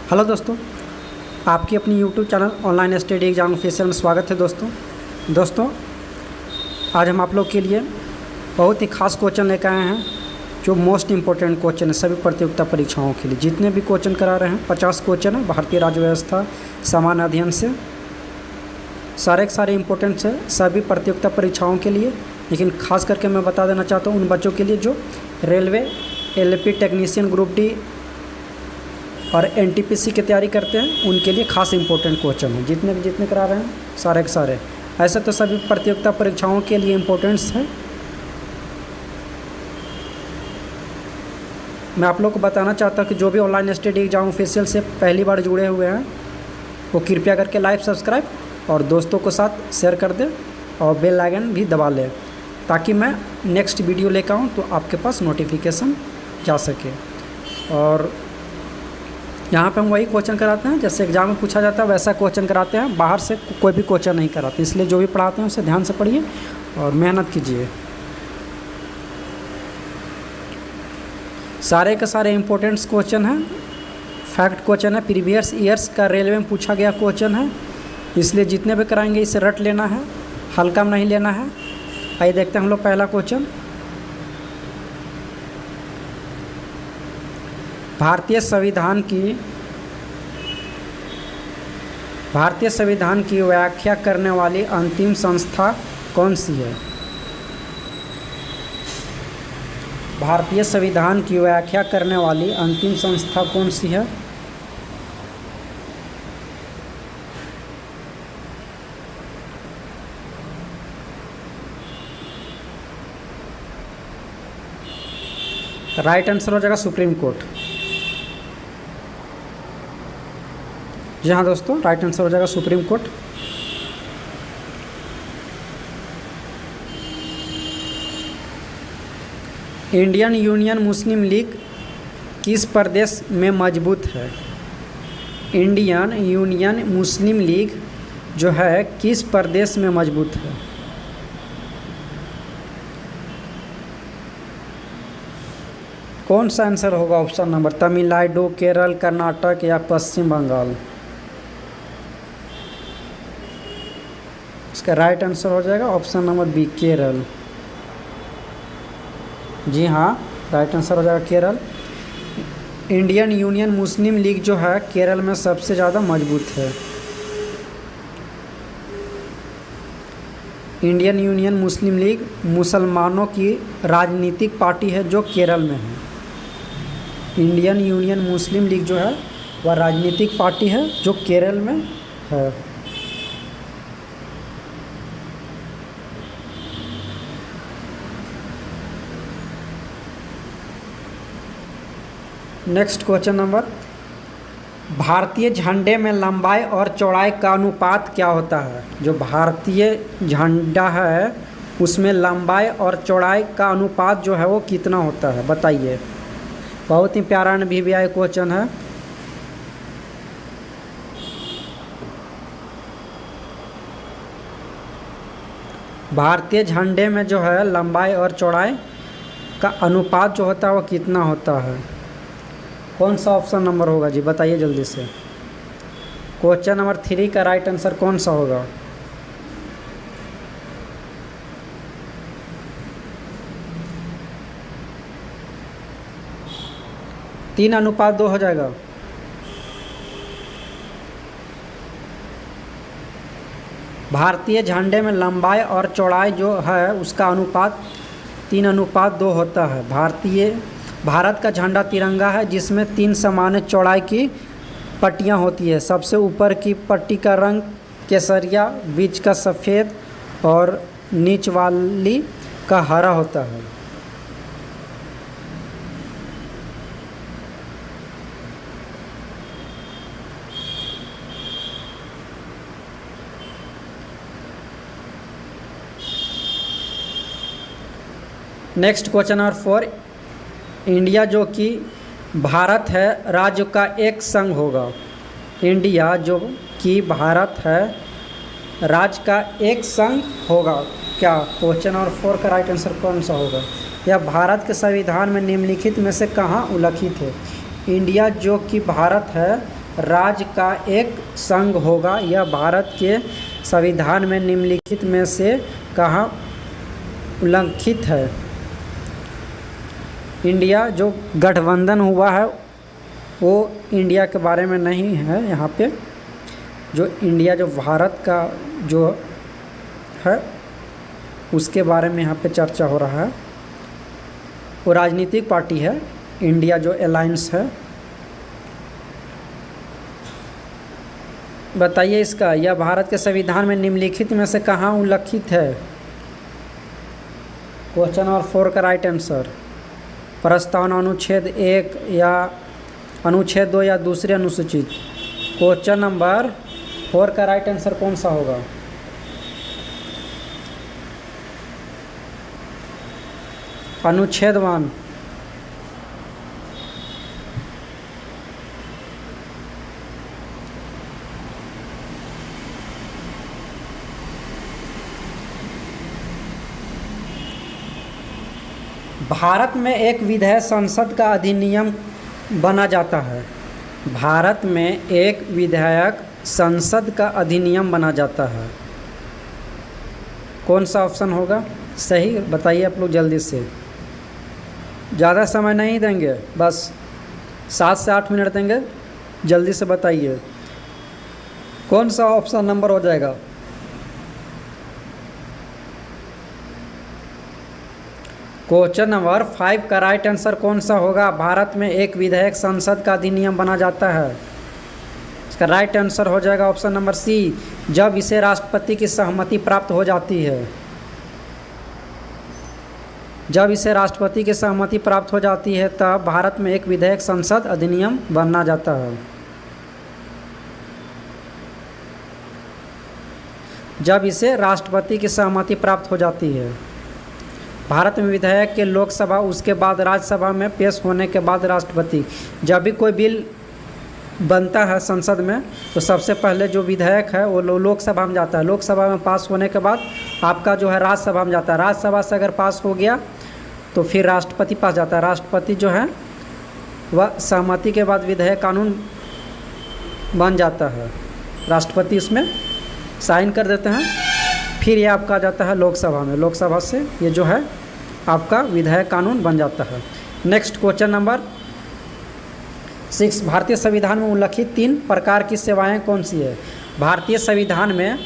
Hello दोस्तों, आपकी अपनी YouTube channel online study exam official में स्वागत है। दोस्तों आज हम आप लोग के लिए बहुत ही खास क्वेश्चन लेकर आए हैं जो मोस्ट इम्पोर्टेंट क्वेश्चन है सभी प्रतियोगिता परीक्षाओं के लिए। जितने भी क्वेश्चन करा रहे हैं 50 क्वेश्चन है भारतीय राज्य व्यवस्था सामान्य अध्ययन से, सारे के सारे इम्पोर्टेंट्स है सभी प्रतियोगिता परीक्षाओं के लिए। लेकिन खास करके मैं बता देना चाहता हूँ उन बच्चों के लिए जो railway, LP technician group D और एनटीपीसी की तैयारी करते हैं उनके लिए खास इंपॉर्टेंट क्वेश्चन है। जितने करा रहे हैं सारे के सारे, ऐसे तो सभी प्रतियोगिता परीक्षाओं के लिए इम्पोर्टेंट्स है। मैं आप लोग को बताना चाहता हूँ कि जो भी ऑनलाइन स्टडी एग्जाम ऑफिशियल से पहली बार जुड़े हुए हैं वो कृपया करके लाइक, सब्सक्राइब और दोस्तों के साथ शेयर कर दें और बेल आइकन भी दबा लें ताकि मैं नेक्स्ट वीडियो लेकर आऊँ तो आपके पास नोटिफिकेशन जा सके। और यहाँ पे हम वही क्वेश्चन कराते हैं जैसे एग्जाम में पूछा जाता है वैसा क्वेश्चन कराते हैं, बाहर से कोई भी क्वेश्चन नहीं कराते। इसलिए जो भी पढ़ाते हैं उसे ध्यान से पढ़िए और मेहनत कीजिए। सारे के सारे इम्पोर्टेंट्स क्वेश्चन हैं, फैक्ट क्वेश्चन है, प्रीवियस ईयर्स का रेलवे में पूछा गया क्वेश्चन है। इसलिए जितने भी कराएंगे इसे रट लेना है, हल्का में नहीं लेना है। आइए देखते हैं हम लोग पहला क्वेश्चन। भारतीय संविधान की व्याख्या करने वाली अंतिम संस्था कौन सी है? भारतीय संविधान की व्याख्या करने वाली अंतिम संस्था कौन सी है? राइट आंसर हो जाएगा सुप्रीम कोर्ट। जी हाँ दोस्तों, राइट आंसर हो जाएगा सुप्रीम कोर्ट। इंडियन यूनियन मुस्लिम लीग किस प्रदेश में मजबूत है? इंडियन यूनियन मुस्लिम लीग जो है किस प्रदेश में मजबूत है? कौन सा आंसर होगा ऑप्शन नंबर? तमिलनाडु, केरल, कर्नाटक या पश्चिम बंगाल? इसका राइट आंसर हो जाएगा ऑप्शन नंबर बी, केरल। जी हाँ, राइट आंसर हो जाएगा केरल। इंडियन यूनियन मुस्लिम लीग जो है केरल में सबसे ज़्यादा मजबूत है। इंडियन यूनियन मुस्लिम लीग मुसलमानों की राजनीतिक पार्टी है जो केरल में है। इंडियन यूनियन मुस्लिम लीग जो है वह राजनीतिक पार्टी है जो केरल में है। नेक्स्ट क्वेश्चन नंबर, भारतीय झंडे में लंबाई और चौड़ाई का अनुपात क्या होता है? जो भारतीय झंडा है उसमें लंबाई और चौड़ाई का अनुपात जो है वो कितना होता है बताइए। बहुत ही प्यारा NVVI क्वेश्चन है। भारतीय झंडे में जो है लंबाई और चौड़ाई का अनुपात जो होता है वो कितना होता है? कौन सा ऑप्शन नंबर होगा जी, बताइए जल्दी से। क्वेश्चन नंबर 3 का राइट आंसर कौन सा होगा? तीन अनुपात 2 हो जाएगा। भारतीय झंडे में लंबाई और चौड़ाई जो है उसका अनुपात 3:2 होता है। भारत का झंडा तिरंगा है जिसमें 3 समान चौड़ाई की पट्टियां होती है। सबसे ऊपर की पट्टी का रंग केसरिया, बीच का सफ़ेद और नीच वाली का हरा होता है। नेक्स्ट क्वेश्चन नंबर 4, इंडिया जो कि भारत है राज्य का एक संघ होगा। इंडिया जो कि भारत है राज्य का एक संघ होगा क्या? क्वेश्चन नंबर 4 का राइट आंसर कौन सा होगा? यह भारत के संविधान में निम्नलिखित में से कहाँ उल्लिखित है? इंडिया जो कि भारत है राज्य का एक संघ होगा। यह भारत के संविधान में निम्नलिखित में से कहाँ उल्लिखित है? इंडिया जो गठबंधन हुआ है वो इंडिया के बारे में नहीं है। यहाँ पे जो इंडिया जो भारत का जो है उसके बारे में यहाँ पे चर्चा हो रहा है। वो राजनीतिक पार्टी है इंडिया जो अलायंस है। बताइए इसका, यह भारत के संविधान में निम्नलिखित में से कहाँ उल्लिखित है? क्वेश्चन नंबर 4 का राइट आंसर प्रस्तावना अनुच्छेद 1 या अनुच्छेद 2 या दूसरी अनुसूचित। क्वेश्चन नंबर 4 का राइट आंसर कौन सा होगा? अनुच्छेद 1। भारत में एक विधेयक संसद का अधिनियम बना जाता है। भारत में एक विधेयक संसद का अधिनियम बना जाता है। कौन सा ऑप्शन होगा सही? बताइए आप लोग जल्दी से, ज़्यादा समय नहीं देंगे, बस 7 से 8 मिनट देंगे। जल्दी से बताइए कौन सा ऑप्शन नंबर हो जाएगा? क्वेश्चन नंबर 5 का राइट आंसर कौन सा होगा? भारत में एक विधेयक संसद का अधिनियम बना जाता है। इसका राइट आंसर हो जाएगा ऑप्शन नंबर सी, जब इसे राष्ट्रपति की सहमति प्राप्त हो जाती है। जब इसे राष्ट्रपति की सहमति प्राप्त हो जाती है तब भारत में एक विधेयक संसद अधिनियम बना जाता है। जब इसे राष्ट्रपति की सहमति प्राप्त हो जाती है। भारत में विधेयक के लोकसभा उसके बाद राज्यसभा में पेश होने के बाद राष्ट्रपति, जब भी कोई बिल बनता है संसद में तो सबसे पहले जो विधेयक है वो लोकसभा में जाता है। लोकसभा में पास होने के बाद आपका जो है राज्यसभा में जाता है। राज्यसभा से अगर पास हो गया तो फिर राष्ट्रपति पास जाता है। राष्ट्रपति जो है वह सहमति के बाद विधेयक कानून बन जाता है। राष्ट्रपति इसमें साइन कर देते हैं, फिर ये आपका जाता है लोकसभा में। लोकसभा से ये जो है आपका विधेयक कानून बन जाता है। नेक्स्ट क्वेश्चन नंबर 6, भारतीय संविधान में उल्लिखित 3 प्रकार की सेवाएं कौन सी है? भारतीय संविधान में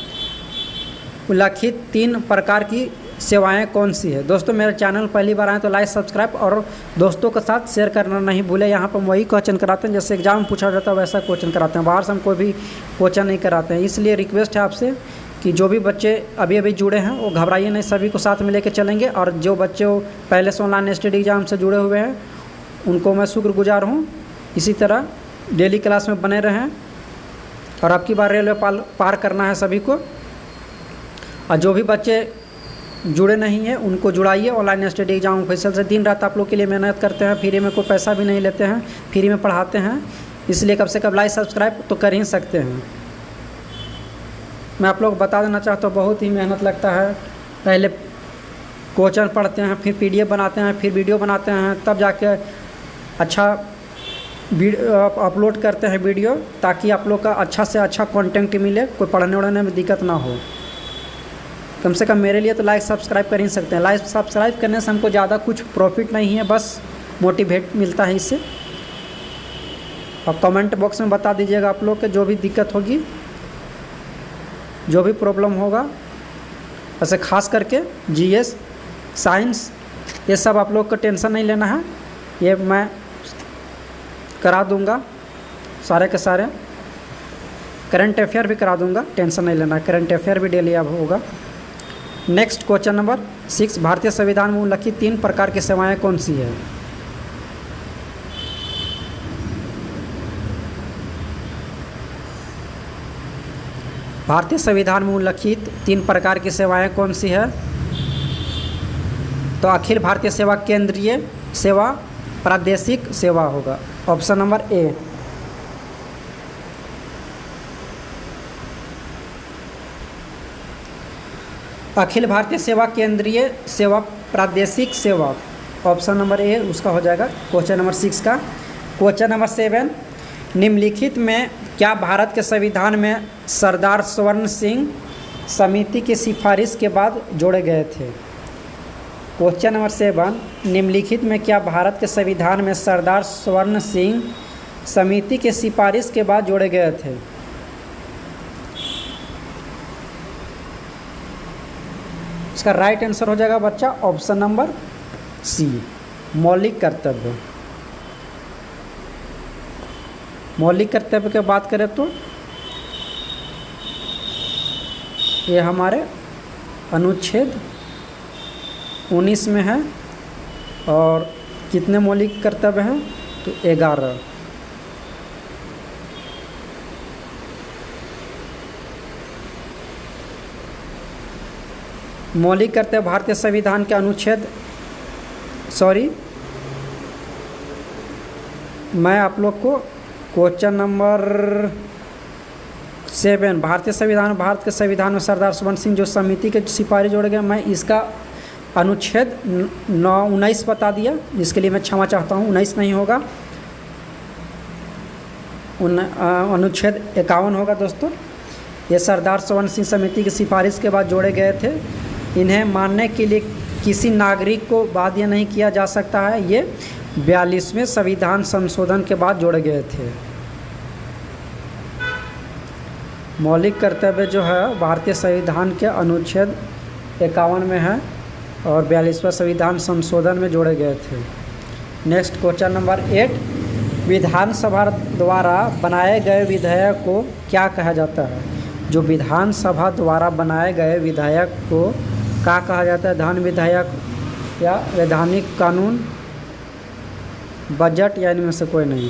उल्लिखित 3 प्रकार की सेवाएं कौन सी है? दोस्तों मेरे चैनल पहली बार आए तो लाइक सब्सक्राइब और दोस्तों के साथ शेयर करना नहीं भूले। यहाँ पर हम वही क्वेश्चन कराते हैं जैसे एग्जाम पूछा जाता है वैसा क्वेश्चन कराते हैं। बाहर से हम कोई भी क्वेश्चन नहीं कराते हैं। इसलिए रिक्वेस्ट है आपसे कि जो भी बच्चे अभी अभी जुड़े हैं वो घबराइए नहीं, सभी को साथ में लेके चलेंगे। और जो बच्चे पहले से ऑनलाइन स्टडी एग्जाम से जुड़े हुए हैं उनको मैं शुक्रगुजार हूँ। इसी तरह डेली क्लास में बने रहें और आपकी बार रेलवे पार करना है सभी को। और जो भी बच्चे जुड़े नहीं हैं उनको जुड़ाइए। ऑनलाइन स्टडी एग्जाम ऑफिशियल से दिन रात आप लोग के लिए मेहनत करते हैं। फ्री में कोई पैसा भी नहीं लेते हैं, फ्री में पढ़ाते हैं। इसलिए कम से कम लाइक सब्सक्राइब तो कर ही सकते हैं। मैं आप लोग बता देना चाहता हूँ बहुत ही मेहनत लगता है। पहले क्वेश्चन पढ़ते हैं, फिर PDF बनाते हैं, फिर वीडियो बनाते हैं, तब जाके अच्छा अपलोड करते हैं वीडियो, ताकि आप लोग का अच्छा से अच्छा कंटेंट मिले, कोई पढ़ने वढ़ने में दिक्कत ना हो। कम से कम मेरे लिए तो लाइक सब्सक्राइब कर ही सकते हैं। लाइक सब्सक्राइब करने से हमको ज़्यादा कुछ प्रॉफिट नहीं है, बस मोटिवेट मिलता है इससे। और कमेंट बॉक्स में बता दीजिएगा आप लोग के जो भी दिक्कत होगी, जो भी प्रॉब्लम होगा। ऐसे खास करके GS साइंस ये सब आप लोग को टेंशन नहीं लेना है, ये मैं करा दूंगा सारे के सारे। करंट अफेयर भी करा दूंगा, टेंशन नहीं लेना है। करंट अफेयर भी डेली अब होगा। नेक्स्ट क्वेश्चन नंबर 6, भारतीय संविधान में उल्लिखित 3 प्रकार की सेवाएं कौन सी है? भारतीय संविधान में उल्लिखित 3 प्रकार की सेवाएं कौन सी है? तो अखिल भारतीय सेवा, केंद्रीय सेवा, प्रादेशिक सेवा होगा option number A। Akhil Bharatiya सेवा, केंद्रीय सेवा, प्रादेशिक सेवा, ऑप्शन नंबर A उसका हो जाएगा क्वेश्चन नंबर 6 का। क्वेश्चन नंबर 7, निम्नलिखित में क्या भारत के संविधान में सरदार स्वर्ण सिंह समिति की सिफारिश के बाद जोड़े गए थे? क्वेश्चन नंबर 7, निम्नलिखित में क्या भारत के संविधान में सरदार स्वर्ण सिंह समिति के सिफारिश के बाद जोड़े गए थे? इसका राइट आंसर हो जाएगा बच्चा ऑप्शन नंबर सी, मौलिक कर्तव्य। मौलिक कर्तव्य की बात करें तो ये हमारे अनुच्छेद 19 में है, और कितने मौलिक कर्तव्य हैं तो 11। मौलिक कर्तव्य भारतीय संविधान के अनुच्छेद मैं आप लोग को क्वेश्चन नंबर 7 भारतीय संविधान, भारत के संविधान में सरदार स्वर्ण सिंह जो समिति के सिफारिश जोड़े गए, मैं इसका अनुच्छेद 19 बता दिया, जिसके लिए मैं क्षमा चाहता हूँ। 19 नहीं होगा, अनुच्छेद 51 होगा दोस्तों। ये सरदार स्वर्ण सिंह समिति की सिफारिश के बाद जोड़े गए थे। इन्हें मानने के लिए किसी नागरिक को बाध्य नहीं किया जा सकता है। ये 42वें संविधान संशोधन के बाद जोड़े गए थे। मौलिक कर्तव्य जो है भारतीय संविधान के अनुच्छेद 51 में है और 42वें संविधान संशोधन में जोड़े गए थे। नेक्स्ट क्वेश्चन नंबर 8, विधानसभा द्वारा बनाए गए विधेयक को क्या कहा जाता है? जो विधानसभा द्वारा बनाए गए विधेयक को क्या कहा जाता है? धन विधेयक या वैधानिक कानून, बजट, या इनमें से कोई नहीं।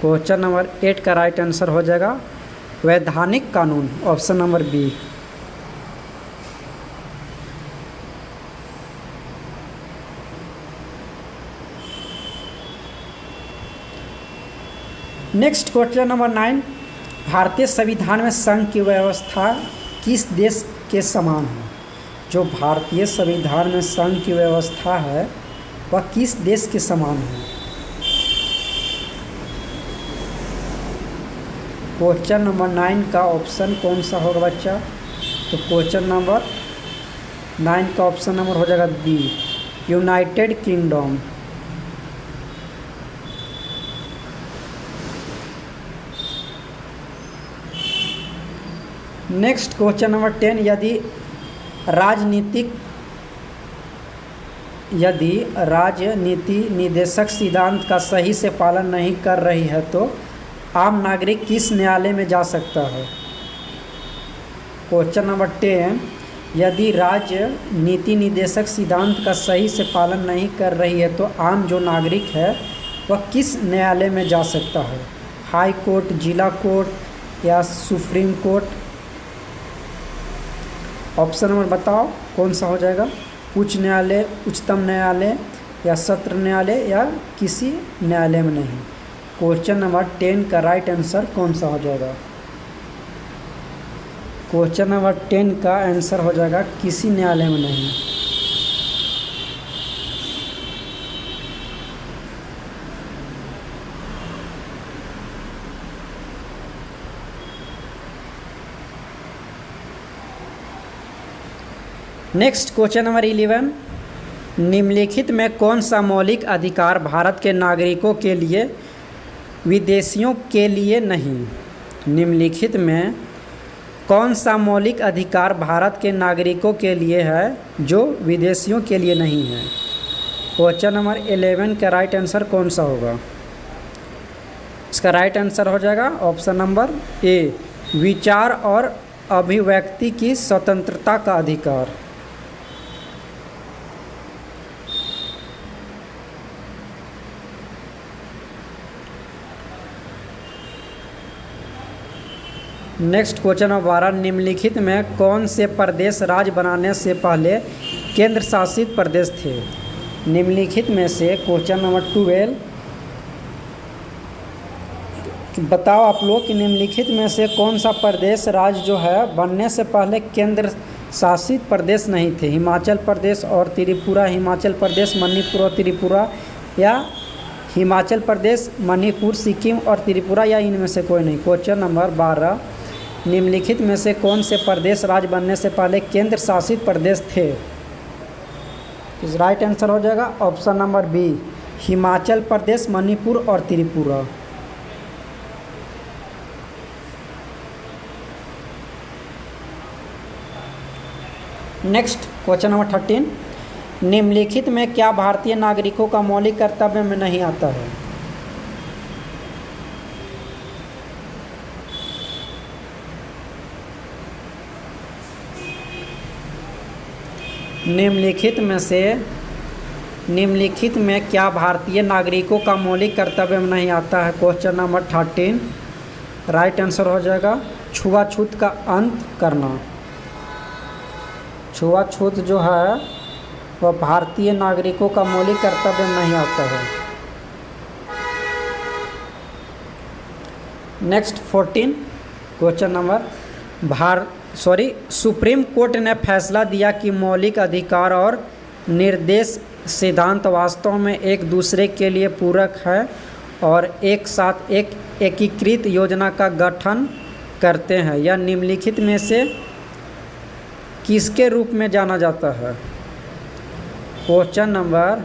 क्वेश्चन नंबर 8 का राइट आंसर हो जाएगा वैधानिक कानून, option number B. Next question number 9, भारतीय संविधान में संघ की व्यवस्था किस देश के समान है? जो भारतीय संविधान में संघ की व्यवस्था है वह किस देश के समान है? क्वेश्चन नंबर 9 का ऑप्शन कौन सा होगा बच्चा? तो क्वेश्चन नंबर 9 का ऑप्शन नंबर हो जाएगा B, United Kingdom. Next question number 10, यदि राजनीति निदेशक सिद्धांत का सही से पालन नहीं कर रही है तो आम नागरिक किस न्यायालय में जा सकता है? क्वेश्चन नंबर 10, यदि राजनीति निदेशक सिद्धांत का सही से पालन नहीं कर रही है तो आम जो नागरिक है वह किस न्यायालय में जा सकता है? हाई कोर्ट, जिला कोर्ट या सुप्रीम कोर्ट? ऑप्शन नंबर बताओ कौन सा हो जाएगा? उच्च न्यायालय, उच्चतम न्यायालय या सत्र न्यायालय या किसी न्यायालय में नहीं। क्वेश्चन नंबर 10 का राइट आंसर कौन सा हो जाएगा? क्वेश्चन नंबर 10 का आंसर हो जाएगा किसी न्यायालय में नहीं। नेक्स्ट क्वेश्चन नंबर 11, निम्नलिखित में कौन सा मौलिक अधिकार भारत के नागरिकों के लिए विदेशियों के लिए नहीं? निम्नलिखित में कौन सा मौलिक अधिकार भारत के नागरिकों के लिए है जो विदेशियों के लिए नहीं है? क्वेश्चन नंबर 11 का राइट आंसर कौन सा होगा? इसका राइट आंसर हो जाएगा ऑप्शन नंबर ए, विचार और अभिव्यक्ति की स्वतंत्रता का अधिकार। नेक्स्ट क्वेश्चन नंबर 12, निम्नलिखित में कौन से प्रदेश राज्य बनाने से पहले केंद्र शासित प्रदेश थे? निम्नलिखित में से क्वेश्चन नंबर 12 बताओ आप लोग कि निम्नलिखित में से कौन सा प्रदेश राज्य जो है बनने से पहले केंद्र शासित प्रदेश नहीं थे? हिमाचल प्रदेश और त्रिपुरा, हिमाचल प्रदेश, मणिपुर और त्रिपुरा, या हिमाचल प्रदेश, मणिपुर, सिक्किम और त्रिपुरा या इनमें से कोई नहीं। क्वेश्चन नंबर 12, निम्नलिखित में से कौन से प्रदेश राज्य बनने से पहले केंद्र शासित प्रदेश थे? इस राइट आंसर हो जाएगा option number B, Himachal Pradesh, Manipur और त्रिपुरा। नेक्स्ट क्वेश्चन नंबर 13, निम्नलिखित में क्या भारतीय नागरिकों का मौलिक कर्तव्य में नहीं आता है? निम्नलिखित में क्या भारतीय नागरिकों का मौलिक कर्तव्य में नहीं आता है? क्वेश्चन नंबर 13 राइट आंसर हो जाएगा छुआछूत का अंत करना। छुआछूत जो है वह भारतीय नागरिकों का मौलिक कर्तव्य में नहीं आता है। Next 14 question number supreme court ने फैसला दिया कि मौलिक अधिकार और निर्देश सिद्धांत वास्तव में एक दूसरे के लिए पूरक है और एक साथ एक एकीकृत योजना का गठन करते हैं। यह निम्नलिखित में से किसके रूप में जाना जाता है? क्वेश्चन नंबर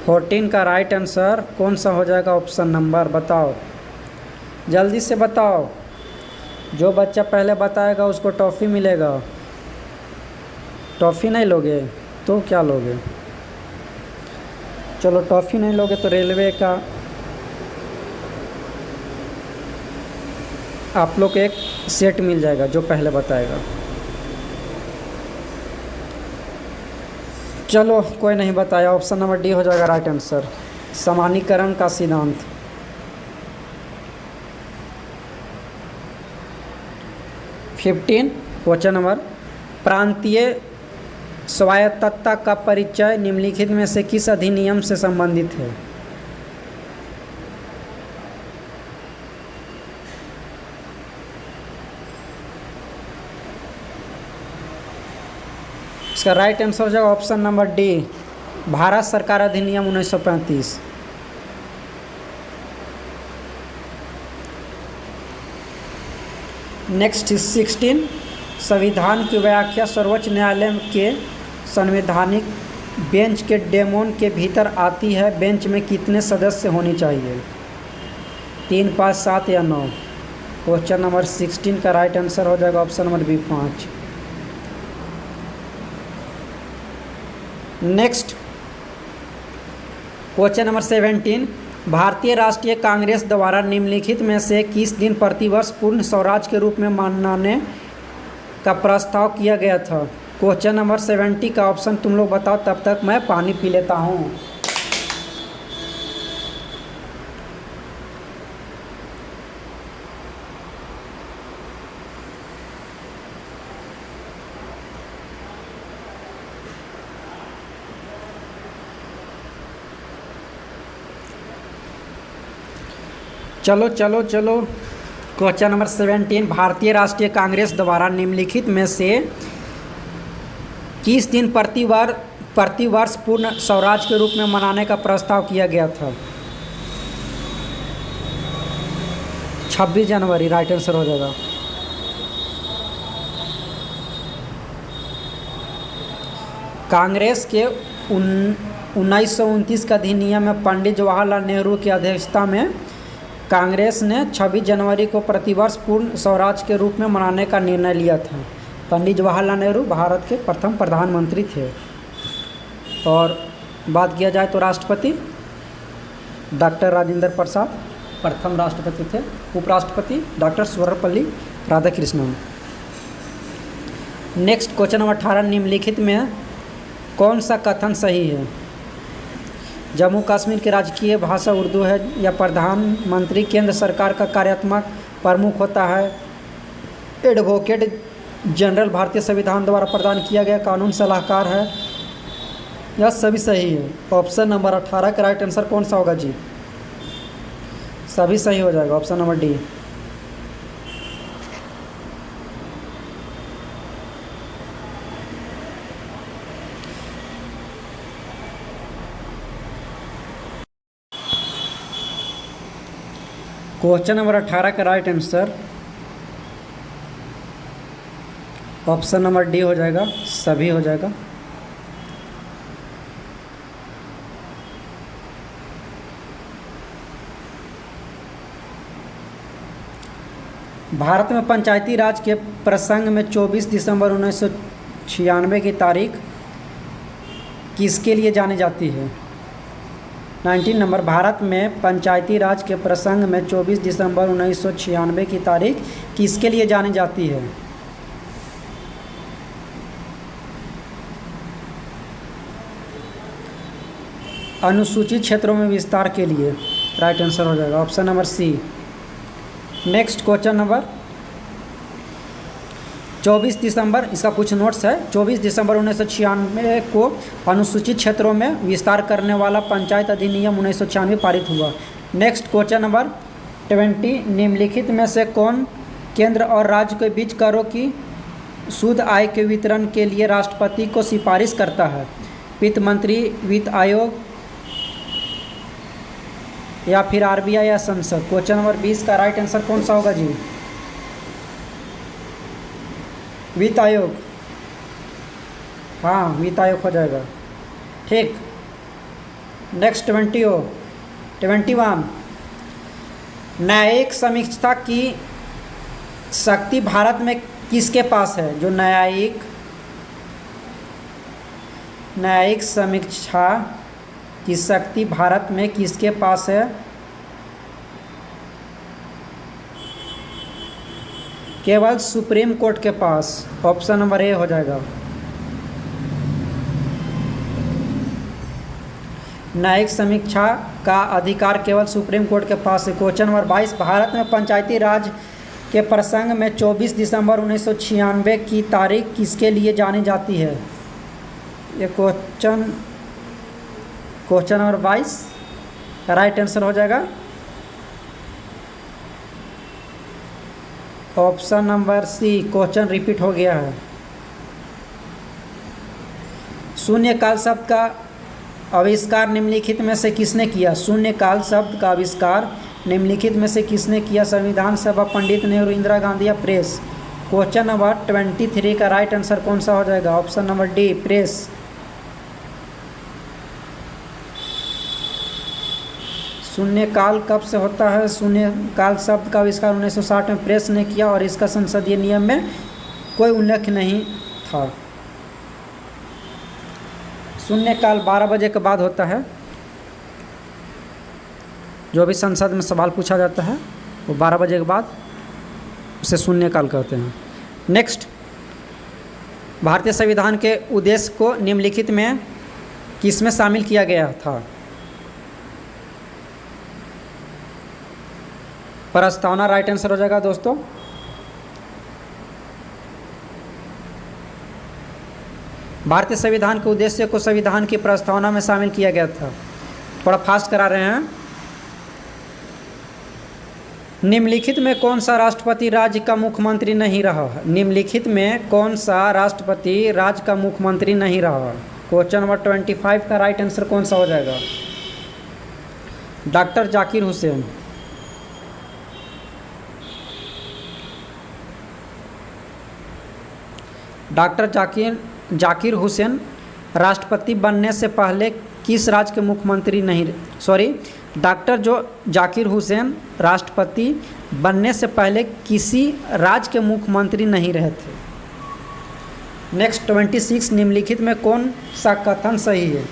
14 का राइट आंसर कौन सा हो जाएगा? ऑप्शन नंबर बताओ, जल्दी से बताओ। जो बच्चा पहले बताएगा उसको टॉफ़ी मिलेगा। टॉफ़ी नहीं लोगे तो क्या लोगे? चलो टॉफ़ी नहीं लोगे तो रेलवे का आप लोग एक सेट मिल जाएगा जो पहले बताएगा। चलो कोई नहीं बताया, ऑप्शन नंबर डी हो जाएगा राइट आंसर, समानीकरण का सिद्धांत। क्वेश्चन नंबर, प्रांतीय स्वायत्तता का परिचय निम्नलिखित में से किस अधिनियम से संबंधित है? इसका राइट आंसर हो जाएगा ऑप्शन नंबर डी, भारत सरकार अधिनियम 1935। नेक्स्ट 16, संविधान की व्याख्या सर्वोच्च न्यायालय के संवैधानिक बेंच के डेमोन के भीतर आती है। बेंच में कितने सदस्य होने चाहिए? 3, 5, 7 या 9? क्वेश्चन नंबर 16 का राइट आंसर हो जाएगा option number B, 5। Next question number 17, भारतीय राष्ट्रीय कांग्रेस द्वारा निम्नलिखित में से किस दिन प्रतिवर्ष पूर्ण स्वराज के रूप में मनाने का प्रस्ताव किया गया था? क्वेश्चन नंबर 70 का ऑप्शन तुम लोग बताओ, तब तक मैं पानी पी लेता हूँ। चलो चलो चलो, क्वेश्चन नंबर 17, भारतीय राष्ट्रीय कांग्रेस द्वारा निम्नलिखित में से किस दिन प्रतिवर्ष पूर्ण स्वराज के रूप में मनाने का प्रस्ताव किया गया था? 26 जनवरी राइट आंसर हो जाएगा। कांग्रेस के 1929 का अधिनियम में पंडित जवाहरलाल नेहरू की अध्यक्षता में कांग्रेस ने 26 जनवरी को प्रतिवर्ष पूर्ण स्वराज के रूप में मनाने का निर्णय लिया था। पंडित जवाहरलाल नेहरू भारत के प्रथम प्रधानमंत्री थे। और बात किया जाए तो राष्ट्रपति डॉक्टर राजेंद्र प्रसाद प्रथम राष्ट्रपति थे। उपराष्ट्रपति doctor Sarvepalli Radhakrishnan. Next question number 18, निम्नलिखित में कौन सा कथन सही है? जम्मू कश्मीर की राजकीय भाषा उर्दू है या प्रधानमंत्री केंद्र सरकार का कार्यात्मक प्रमुख होता है? एडवोकेट जनरल भारतीय संविधान द्वारा प्रदान किया गया कानून सलाहकार है? यह सभी सही है। ऑप्शन नंबर 18 का राइट आंसर कौन सा होगा जी? सभी सही हो जाएगा, option number D. Question number 18 का right answer option number D हो जाएगा, सभी हो जाएगा। भारत में पंचायती राज के प्रसंग में 24 दिसंबर 1996 की तारीख किसके लिए जानी जाती है? 19 नंबर, भारत में पंचायती राज के प्रसंग में 24 दिसंबर 1996 की तारीख किसके लिए जानी जाती है? अनुसूचित क्षेत्रों में विस्तार के लिए। राइट आंसर हो जाएगा option number C. Next question number 24 दिसंबर, इसका कुछ नोट्स है। 24 दिसंबर 1996 को अनुसूचित क्षेत्रों में विस्तार करने वाला पंचायत अधिनियम 1996 पारित हुआ। नेक्स्ट क्वेश्चन नंबर 20, निम्नलिखित में से कौन केंद्र और राज्य के बीच करों की शुद्ध आय के वितरण के लिए राष्ट्रपति को सिफारिश करता है? वित्त मंत्री, वित्त आयोग, या फिर आरबीआई या संसद? क्वेश्चन नंबर 20 का राइट आंसर कौन सा होगा जी? वित्त आयोग। हाँ, वित्त आयोग हो जाएगा। ठीक। नेक्स्ट 21, न्यायिक समीक्षा की शक्ति भारत में किसके पास है? जो न्यायिक समीक्षा की शक्ति भारत में किसके पास है? केवल सुप्रीम कोर्ट के पास। ऑप्शन नंबर ए हो जाएगा। न्यायिक समीक्षा का अधिकार केवल सुप्रीम कोर्ट के पास है। क्वेश्चन नंबर 22, भारत में पंचायती राज के प्रसंग में 24 दिसंबर 1996 की तारीख किसके लिए जानी जाती है? ये क्वेश्चन नंबर 22 राइट आंसर हो जाएगा option number C. Question repeat हो गया है। शून्यकाल शब्द का आविष्कार निम्नलिखित में से किसने किया? शून्यकाल शब्द का आविष्कार निम्नलिखित में से किसने किया? संविधान सभा, पंडित नेहरू, इंदिरा गांधी या प्रेस? क्वेश्चन नंबर 23 का राइट आंसर कौन सा हो जाएगा? Option number D, press. शून्यकाल कब से होता है? शून्यकाल शब्द का आविष्कार 1960 में प्रेस ने किया और इसका संसदीय नियम में कोई उल्लेख नहीं था। शून्यकाल 12 बजे के बाद होता है। जो भी संसद में सवाल पूछा जाता है वो 12 बजे के बाद उसे शून्यकाल कहते हैं। नेक्स्ट, भारतीय संविधान के उद्देश्य को निम्नलिखित में किसमें शामिल किया गया था? प्रस्तावना राइट आंसर हो जाएगा दोस्तों। भारतीय संविधान के उद्देश्य को संविधान की प्रस्तावना में शामिल किया गया था। थोड़ा फास्ट करा रहे हैं। निम्नलिखित में कौन सा राष्ट्रपति राज्य का मुख्यमंत्री नहीं रहा? निम्नलिखित में कौन सा राष्ट्रपति राज्य का मुख्यमंत्री नहीं रहा? क्वेश्चन नंबर 25 का राइट आंसर कौन सा हो जाएगा? डॉक्टर जाकिर हुसैन। डॉक्टर जाकिर हुसैन राष्ट्रपति बनने से पहले किस राज्य के मुख्यमंत्री नहीं? डॉक्टर जाकिर हुसैन राष्ट्रपति बनने से पहले किसी राज्य के मुख्यमंत्री नहीं रहे थे। नेक्स्ट 26, निम्नलिखित में कौन सा कथन सही है?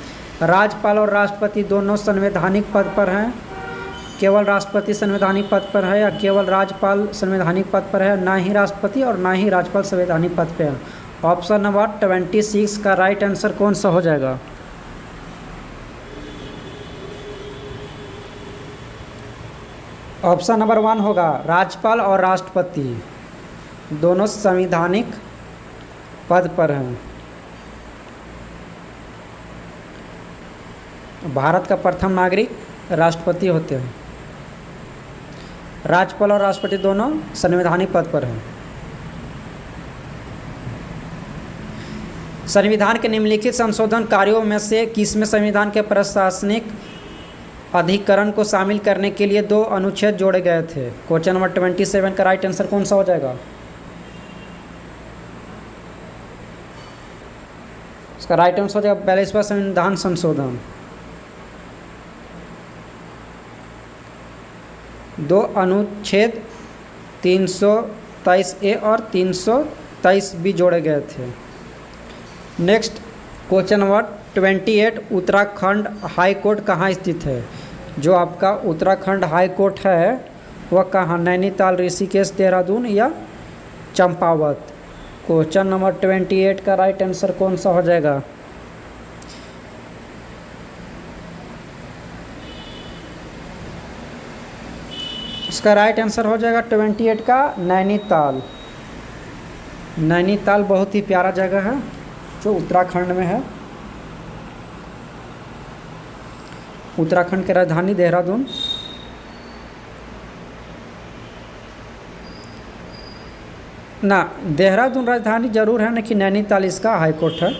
राज्यपाल और राष्ट्रपति दोनों संवैधानिक पद पर हैं। केवल राष्ट्रपति संवैधानिक पद पर है या केवल राज्यपाल संवैधानिक पद पर है? ना ही राष्ट्रपति और ना ही राज्यपाल संवैधानिक पद पर है। ऑप्शन नंबर 26 का राइट आंसर कौन सा हो जाएगा? ऑप्शन नंबर 1 होगा। राज्यपाल और राष्ट्रपति दोनों संवैधानिक पद पर हैं। भारत का प्रथम नागरिक राष्ट्रपति होते हैं। राज्यपाल और राष्ट्रपति दोनों संवैधानिक पद पर हैं। संविधान के निम्नलिखित संशोधन कार्यों में से किसमें संविधान के प्रशासनिक अधिकरण को शामिल करने के लिए 2 अनुच्छेद जोड़े गए थे। क्वेश्चन नंबर 27 का राइट आंसर कौन सा हो जाएगा? इसका राइट आंसर हो जाएगा 42वां संविधान संशोधन। 2 अनुच्छेद 323A और 323B जोड़े गए थे। Next question number 28, Uttarakhand high court कहाँ स्थित है? जो आपका उत्तराखंड हाई कोर्ट है वह कहाँ? नैनीताल, ऋषिकेश, देहरादून या चंपावत? क्वेश्चन नंबर 28 का राइट आंसर कौन सा हो जाएगा? इसका राइट आंसर हो जाएगा 28 का नैनीताल। नैनीताल बहुत ही प्यारा जगह है जो उत्तराखंड में है। उत्तराखंड की राजधानी देहरादून। ना, देहरादून राजधानी जरूर है, लेकिन नैनीताल इसका हाई कोर्ट है।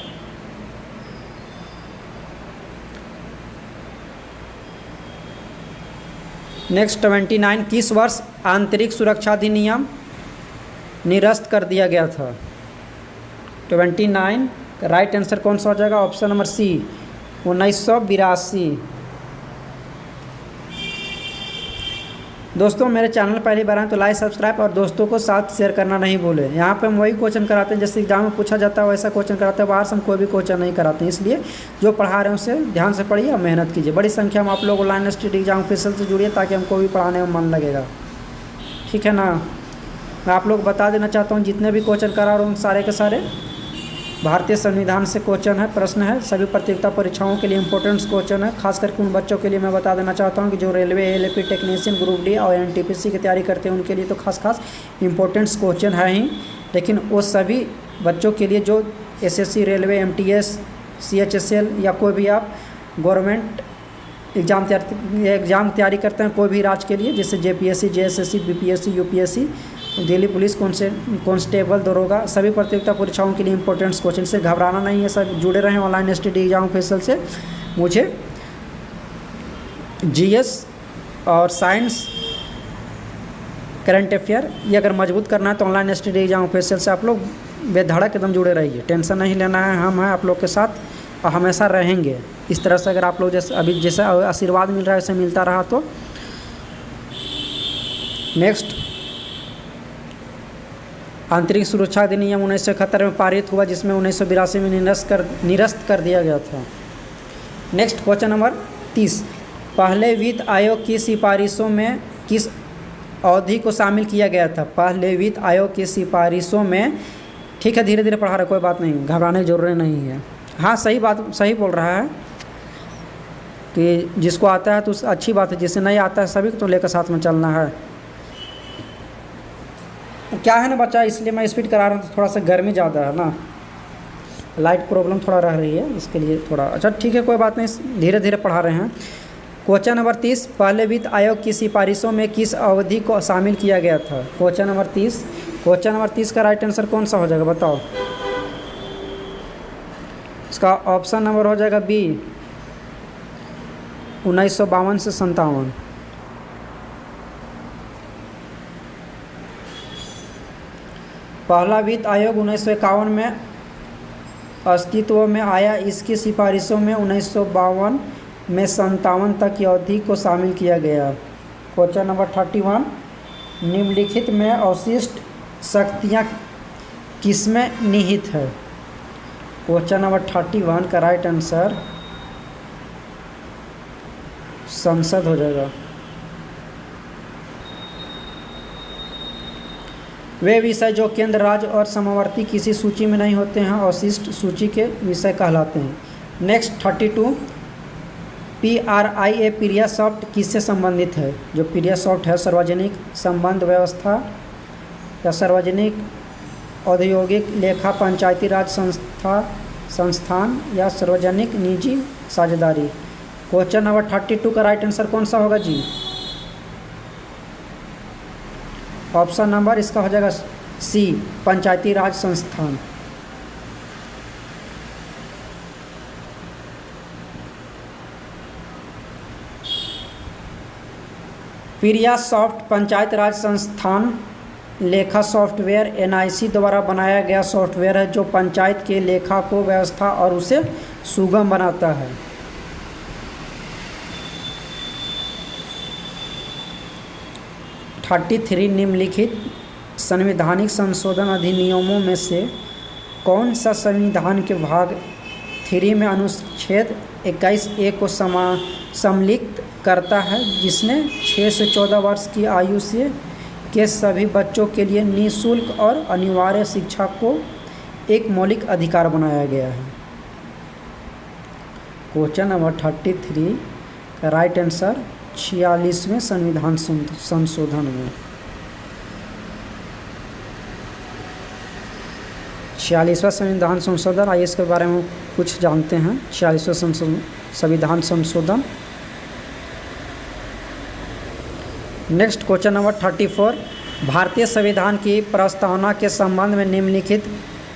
नेक्स्ट 29, किस वर्ष आंतरिक सुरक्षा अधिनियम निरस्त कर दिया गया था? 29 राइट आंसर कौन सा हो जाएगा? Option number C, 1982। दोस्तों मेरे चैनल पहली बार आए तो लाइक, सब्सक्राइब और दोस्तों को साथ शेयर करना नहीं भूलें। यहाँ पे हम वही क्वेश्चन कराते हैं जैसे एग्जाम में पूछा जाता है वैसा क्वेश्चन कराते हैं। बाहर से हम कोई भी क्वेश्चन नहीं कराते हैं, इसलिए जो पढ़ा रहे हैं उसे ध्यान से पढ़िए और मेहनत कीजिए। बड़ी संख्या में आप लोग ऑनलाइन स्टडी एग्जाम ऑफिशियल से जुड़िए ताकि हमको भी पढ़ाने में मन लगेगा, ठीक है ना। मैं आप लोग बता देना चाहता हूँ जितने भी क्वेश्चन करा रहा हूँ सारे के सारे भारतीय संविधान से क्वेश्चन है, प्रश्न है। सभी प्रतियोगिता परीक्षाओं के लिए इंपॉर्टेंट क्वेश्चन है। खास करके उन बच्चों के लिए मैं बता देना चाहता हूं कि जो railway, LAP technician, group D और एनटीपीसी की तैयारी करते हैं उनके लिए तो खास इंपॉर्टेंट क्वेश्चन है ही। लेकिन वो सभी बच्चों के लिए जो एसएससी, रेलवे, एमटीएस, सीएचएसएल या कोई भी आप गवर्नमेंट एग्ज़ाम तैयारी करते हैं कोई भी राज्य के लिए, जैसे JPSC, JSSC, BPSC, UPSC, Delhi police constable, दरोगा, सभी प्रतियोगिता परीक्षाओं के लिए इंपॉर्टेंट क्वेश्चन से घबराना नहीं है। सब जुड़े रहें ऑनलाइन स्टडी एग्जाम ऑफिशियल से। मुझे जीएस और साइंस, करंट अफेयर ये अगर मजबूत करना है तो ऑनलाइन स्टडी एग्जाम ऑफिशियल से आप लोग बेधड़क एकदम जुड़े रहिए। टेंशन नहीं लेना है, हम हैं आप लोग के साथ और हमेशा रहेंगे। इस तरह से अगर आप लोग जैसे अभी जैसा आशीर्वाद मिल रहा है वैसे मिलता रहा तो। नेक्स्ट, आंतरिक सुरक्षा अधिनियम 1971 में पारित हुआ जिसमें 1982 में निरस्त कर दिया गया था। नेक्स्ट क्वेश्चन नंबर 30, पहले वित्त आयोग की सिफारिशों में किस अवधि को शामिल किया गया था? पहले वित्त आयोग की सिफारिशों में, ठीक है धीरे धीरे पढ़ा रहे, कोई बात नहीं, घबराने की जरूरत नहीं है। हाँ सही बात, सही बोल रहा है कि जिसको आता है तो अच्छी बात है, जिसे नहीं आता है सभी को तो लेकर साथ में चलना है। क्या है ना बच्चा, इसलिए मैं स्पीड करा रहा हूँ, तो थोड़ा सा गर्मी ज़्यादा है ना, लाइट प्रॉब्लम थोड़ा रह रही है, इसके लिए थोड़ा। अच्छा ठीक है कोई बात नहीं, धीरे धीरे पढ़ा रहे हैं। क्वेश्चन नंबर 30, पहले वित्त आयोग की सिफारिशों में किस अवधि को शामिल किया गया था? क्वेश्चन नंबर 30 का राइट आंसर कौन सा हो जाएगा बताओ? इसका ऑप्शन नंबर हो जाएगा बी, 1952 से 57। पहला वित्त आयोग 1951 में अस्तित्व में आया। इसकी सिफारिशों में 1952 में 57 तक की अवधि को शामिल किया गया। क्वेश्चन नंबर 31, निम्नलिखित में अवशिष्ट शक्तियाँ किसमें निहित है? क्वेश्चन नंबर 31 का राइट आंसर संसद हो जाएगा। वे विषय जो केंद्र, राज्य और समवर्ती किसी सूची में नहीं होते हैं अवशिष्ट सूची के विषय कहलाते हैं। नेक्स्ट 32, PRIA प्रिया सॉफ्ट किससे संबंधित है? जो प्रिया सॉफ्ट है सार्वजनिक संबंध व्यवस्था या सार्वजनिक औद्योगिक लेखा पंचायती राज संस्थान या सार्वजनिक निजी साझेदारी। क्वेश्चन नंबर 32 का राइट आंसर कौन सा होगा जी? ऑप्शन नंबर इसका हो जाएगा सी, पंचायती राज संस्थान। प्रिया सॉफ्ट पंचायत राज संस्थान लेखा सॉफ्टवेयर एनआईसी द्वारा बनाया गया सॉफ्टवेयर है जो पंचायत के लेखा को व्यवस्था और उसे सुगम बनाता है। थर्टी थ्री निम्नलिखित संवैधानिक संशोधन अधिनियमों में से कौन सा संविधान के भाग 3 में अनुच्छेद 21A को सम्मिलित करता है, जिसने 6 से 14 वर्ष की आयु से के सभी बच्चों के लिए निःशुल्क और अनिवार्य शिक्षा को एक मौलिक अधिकार बनाया गया है। क्वेश्चन नंबर 33 का राइट आंसर 46वें संविधान संशोधन में। 46वां संविधान संशोधन, आइए इसके बारे में कुछ जानते हैं। 46वां संविधान संशोधन। नेक्स्ट क्वेश्चन नंबर 34, भारतीय संविधान की प्रस्तावना के संबंध में निम्नलिखित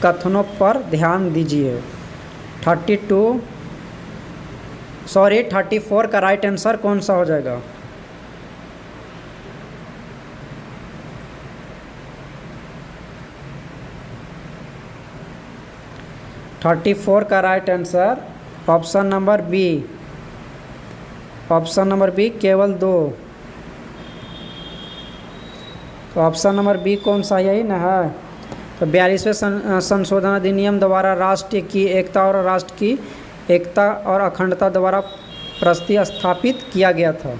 कथनों पर ध्यान दीजिए। 34 का राइट आंसर कौन सा हो जाएगा? थर्टी फोर का right answer option number B. Option number B केवल 2। तो ऑप्शन नंबर बी कौन सा, यही ना है? तो 42वें संशोधन अधिनियम द्वारा राष्ट्र की एकता और राष्ट्र की एकता और अखंडता द्वारा प्रतिस्थापित किया गया था।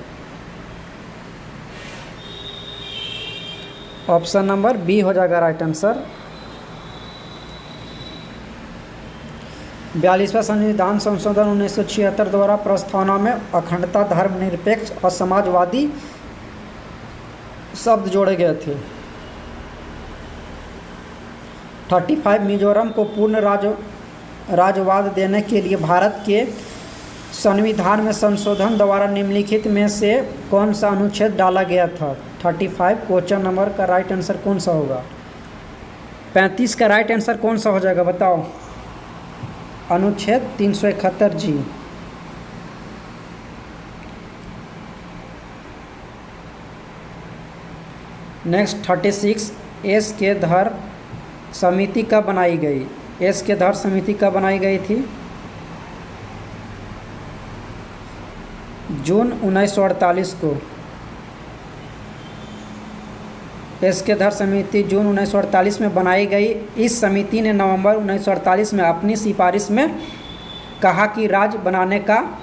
ऑप्शन नंबर बी हो जाएगा राइट आंसर। 42वां संविधान संशोधन 1976 द्वारा प्रस्तावना में अखंडता, धर्मनिरपेक्ष और समाजवादी शब्द जोड़े गए थे। 35 मिजोरम को पूर्ण राज्यवाद देने के लिए भारत के संविधान में संशोधन द्वारा निम्नलिखित में से कौन सा अनुच्छेद डाला गया था? 35 क्वेश्चन नंबर का राइट आंसर कौन सा होगा? 35 का राइट आंसर कौन सा हो जाएगा बताओ? अनुच्छेद 371 जी। नेक्स्ट 36, एस के धर समिति कब बनाई गई? एस के धर समिति कब बनाई गई थी? जून 1948 को। एस के धर समिति जून 1948 में बनाई गई। इस समिति ने नवंबर 1948 में अपनी सिफारिश में कहा कि राज्य बनाने का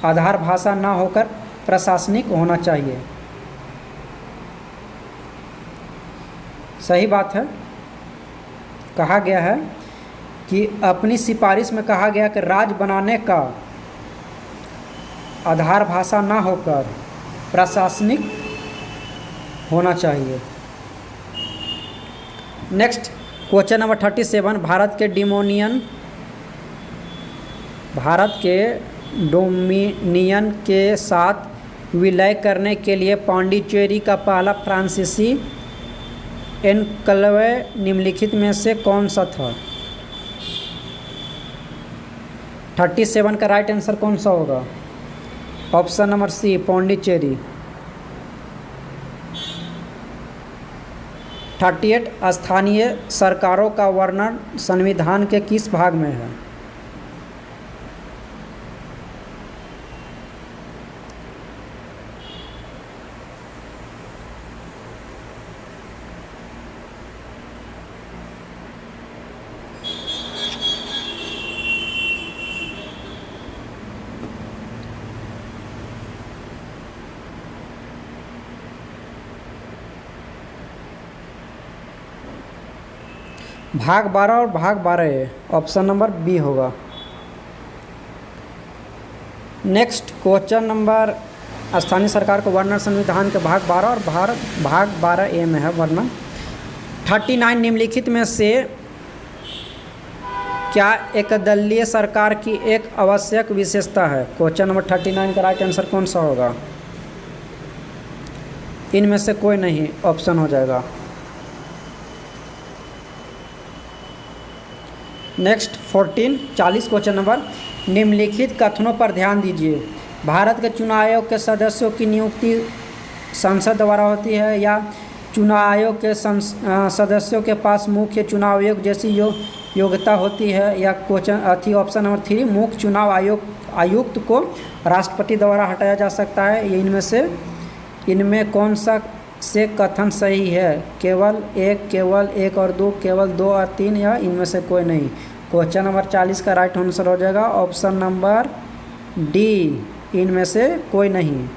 आधार भाषा न होकर प्रशासनिक होना चाहिए। सही बात है। कहा गया है कि अपनी सिफारिश में कहा गया कि राज्य बनाने का आधार भाषा ना होकर प्रशासनिक होना चाहिए। नेक्स्ट क्वेश्चन नंबर 37, भारत के डोमिनियन के साथ विलय करने के लिए पांडिचेरी का पहला फ्रांसीसी एनक्लेव निम्नलिखित में से कौन सा था? 37 का राइट आंसर कौन सा होगा? ऑप्शन नंबर सी पांडिचेरी। 38, स्थानीय सरकारों का वर्णन संविधान के किस भाग में है? भाग 12 और भाग 12A, ऑप्शन नंबर बी होगा। नेक्स्ट क्वेश्चन नंबर, स्थानीय सरकार को वर्णन संविधान के भाग 12 और भाग 12A में है वर्णन। 39, निम्नलिखित में से क्या एकदलीय सरकार की एक आवश्यक विशेषता है? क्वेश्चन नंबर 39 का राइट आंसर कौन सा होगा? इनमें से कोई नहीं ऑप्शन हो जाएगा। नेक्स्ट 40 क्वेश्चन नंबर, निम्नलिखित कथनों पर ध्यान दीजिए। भारत के चुनाव आयोग के सदस्यों की नियुक्ति संसद द्वारा होती है या चुनाव आयोग के सदस्यों के पास मुख्य चुनाव आयोग जैसी योग्यता होती है, या क्वेश्चन ऑप्शन नंबर 3 मुख्य चुनाव आयुक्त को राष्ट्रपति द्वारा हटाया जा सकता है। ये इनमें कौन सा से कथन सही है? केवल एक और दो, केवल 2 और 3, या इनमें से कोई नहीं। क्वेश्चन नंबर 40 का राइट आंसर हो जाएगा ऑप्शन नंबर डी, इनमें से कोई नहीं।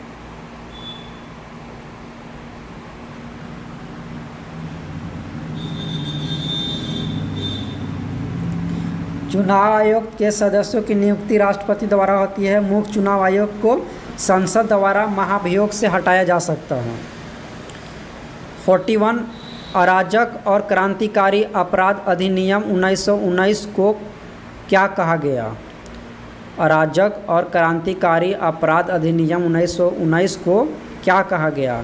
चुनाव आयोग के सदस्यों की नियुक्ति राष्ट्रपति द्वारा होती है। मुख्य चुनाव आयोग को संसद द्वारा महाभियोग से हटाया जा सकता है। 41 अराजक और क्रांतिकारी अपराध अधिनियम 1919 को क्या कहा गया? अराजक और क्रांतिकारी अपराध अधिनियम 1919 को क्या कहा गया?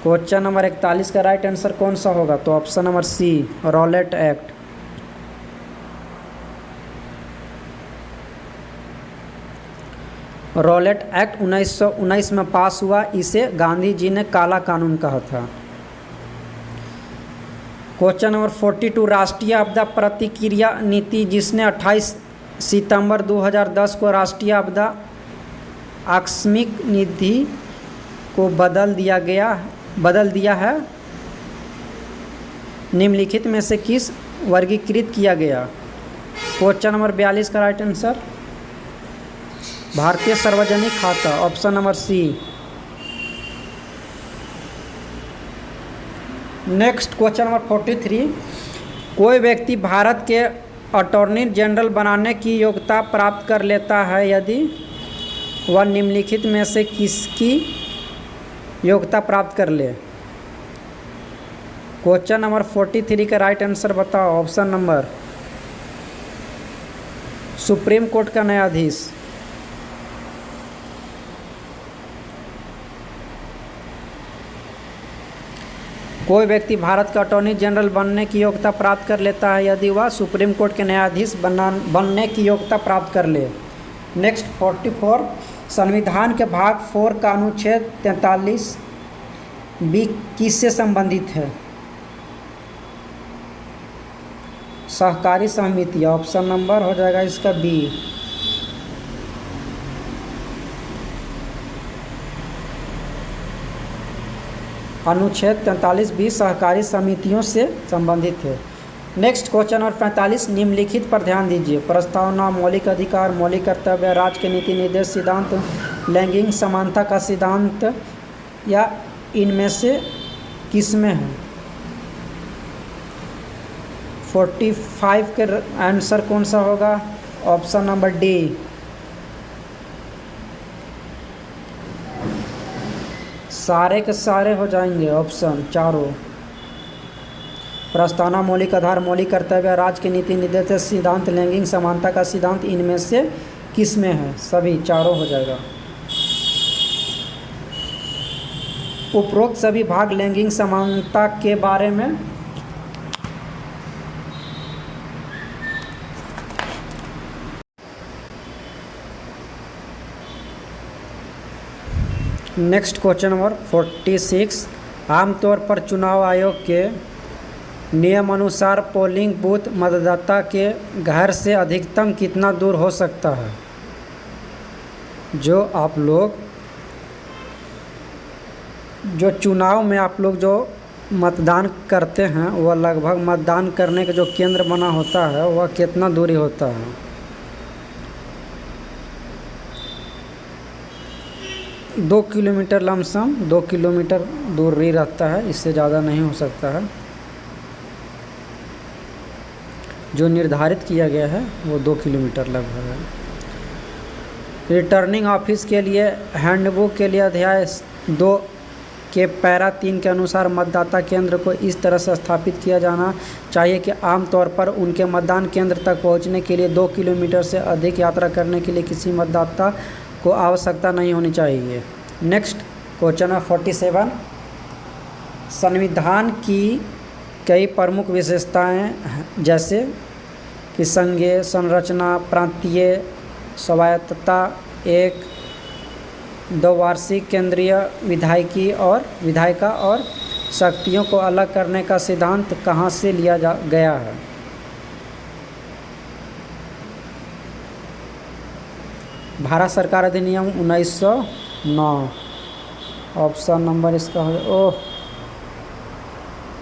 क्वेश्चन नंबर 41 का राइट आंसर कौन सा होगा? तो option number C, Rowlatt Act. Rowlatt Act 1919 में पास हुआ। इसे गांधी जी ने काला कानून कहा था। क्वेश्चन नंबर 42 राष्ट्रीय आपदा प्रतिक्रिया नीति जिसने 28 सितंबर 2010 को राष्ट्रीय आपदा आकस्मिक निधि को बदल दिया है, निम्नलिखित में से किस वर्गीकृत किया गया? क्वेश्चन नंबर 42 का राइट आंसर भारतीय सार्वजनिक खाता, option number C. Next question number 43 कोई व्यक्ति भारत के अटॉर्नी जनरल बनाने की योग्यता प्राप्त कर लेता है यदि वह निम्नलिखित में से किसकी योग्यता प्राप्त कर ले? क्वेश्चन नंबर 43 का राइट आंसर बताओ। ऑप्शन नंबर सुप्रीम कोर्ट का न्यायाधीश, कोई व्यक्ति भारत का अटॉर्नी जनरल बनने की योग्यता प्राप्त कर लेता है यदि वह सुप्रीम कोर्ट के न्यायाधीश बनने की योग्यता प्राप्त कर ले। नेक्स्ट 44 संविधान के भाग 4 का अनुच्छेद 43 बी किससे संबंधित है? सहकारी समिति, ऑप्शन नंबर हो जाएगा इसका बी। अनुच्छेद 43 बी सहकारी समितियों से संबंधित है। नेक्स्ट क्वेश्चन नंबर 45 निम्नलिखित पर ध्यान दीजिए। प्रस्तावना, मौलिक अधिकार, मौलिक कर्तव्य, राज्य के नीति निर्देश सिद्धांत, लैंगिक समानता का सिद्धांत, या इनमें से किस में है? 45 के आंसर कौन सा होगा? Option number D. सारे के सारे हो जाएंगे ऑप्शन चारों। प्रस्तावना, मौलिक आधार, मौलिक कर्तव्य, राज्य के नीति निर्देश सिद्धांत, लैंगिक समानता का सिद्धांत, इनमें से किस में है? सभी चारों हो जाएगा। उपरोक्त सभी भाग लैंगिक समानता के बारे में नेक्स्ट क्वेश्चन नंबर 46 आमतौर पर चुनाव आयोग के नियम अनुसार पोलिंग बूथ मतदाता के घर से अधिकतम कितना दूर हो सकता है? जो चुनाव में आप लोग जो मतदान करते हैं वह लगभग मतदान करने का जो केंद्र बना होता है वह कितना दूरी होता है? दो किलोमीटर लमसम 2 किलोमीटर दूरी रहता है, इससे ज़्यादा नहीं हो सकता है। जो निर्धारित किया गया है वो 2 किलोमीटर लगभग है। रिटर्निंग ऑफिस के लिए हैंडबुक के लिए अध्याय 2 के पैरा 3 के अनुसार मतदाता केंद्र को इस तरह से स्थापित किया जाना चाहिए कि आमतौर पर उनके मतदान केंद्र तक पहुंचने के लिए 2 किलोमीटर से अधिक यात्रा करने के लिए किसी मतदाता को आवश्यकता नहीं होनी चाहिए। नेक्स्ट क्वेश्चन है 47 संविधान की कई प्रमुख विशेषताएं जैसे कि संघीय संरचना, प्रांतीय स्वायत्तता, एक दो वार्षिक केंद्रीय विधायिका और शक्तियों को अलग करने का सिद्धांत कहाँ से लिया गया है? भारत सरकार अधिनियम 1909। ऑप्शन नंबर इसका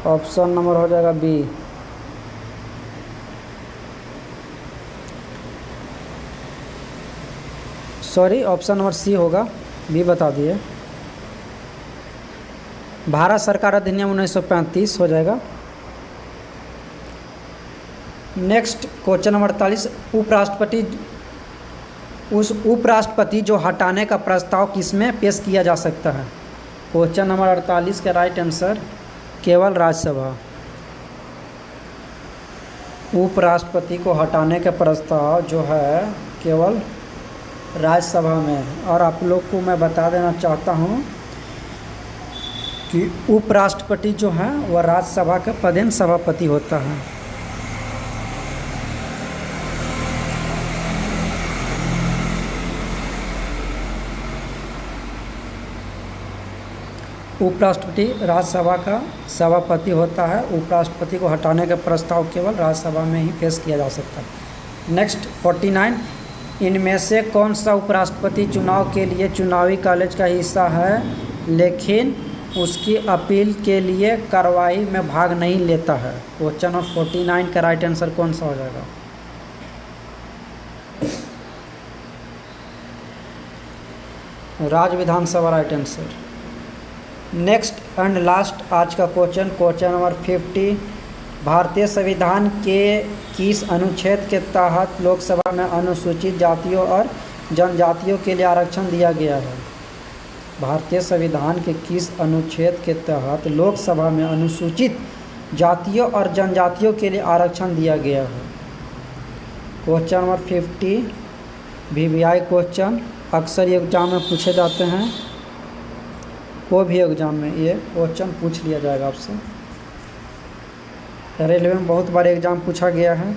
ऑप्शन नंबर हो जाएगा B. Sorry, option number C होगा, बी बता दिए। भारत सरकार अधिनियम 1935 हो जाएगा। नेक्स्ट क्वेश्चन नंबर 48, उपराष्ट्रपति जो हटाने का प्रस्ताव किसमें पेश किया जा सकता है? क्वेश्चन नंबर 48 का राइट आंसर केवल राज्यसभा। उपराष्ट्रपति को हटाने का प्रस्ताव जो है केवल राज्यसभा में। और आप लोग को मैं बता देना चाहता हूँ कि उपराष्ट्रपति जो है वह राज्यसभा का पदेन सभापति होता है। उपराष्ट्रपति राज्यसभा का सभापति होता है। उपराष्ट्रपति को हटाने का प्रस्ताव केवल राज्यसभा में ही पेश किया जा सकता है। नेक्स्ट 49, इनमें से कौन सा उपराष्ट्रपति चुनाव के लिए चुनावी कॉलेज का हिस्सा है लेकिन उसकी अपील के लिए कार्रवाई में भाग नहीं लेता है? क्वेश्चन नंबर 49 का राइट आंसर कौन सा हो जाएगा? राज्य विधानसभा right answer. Next and last आज का क्वेश्चन नंबर 50, भारतीय संविधान के किस अनुच्छेद के तहत लोकसभा में अनुसूचित जातियों और जनजातियों के लिए आरक्षण दिया गया है? भारतीय संविधान के किस अनुच्छेद के तहत लोकसभा में अनुसूचित जातियों और जनजातियों के लिए आरक्षण दिया गया है? क्वेश्चन नंबर 50 VVI क्वेश्चन, अक्सर ये एग्ज़ाम में पूछे जाते हैं। कोई भी एग्ज़ाम में ये क्वेश्चन पूछ लिया जाएगा आपसे। रेलवे में बहुत बार एग्ज़ाम पूछा गया है।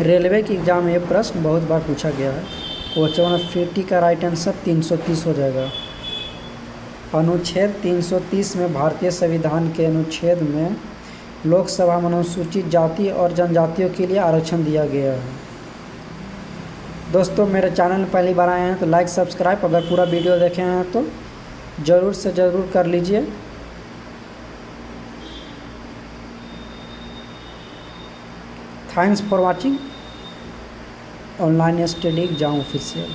रेलवे के एग्ज़ाम में ये प्रश्न बहुत बार पूछा गया है। क्वेश्चन नंबर 50 का राइट आंसर 330 हो जाएगा। अनुच्छेद 330 में भारतीय संविधान के अनुच्छेद में लोकसभा में अनुसूचित जाति और जनजातियों के लिए आरक्षण दिया गया है। दोस्तों, मेरे चैनल में पहली बार आए हैं तो लाइक सब्सक्राइब, अगर पूरा वीडियो देखे हैं तो ज़रूर से ज़रूर कर लीजिए। Thanks for watching online study exam official.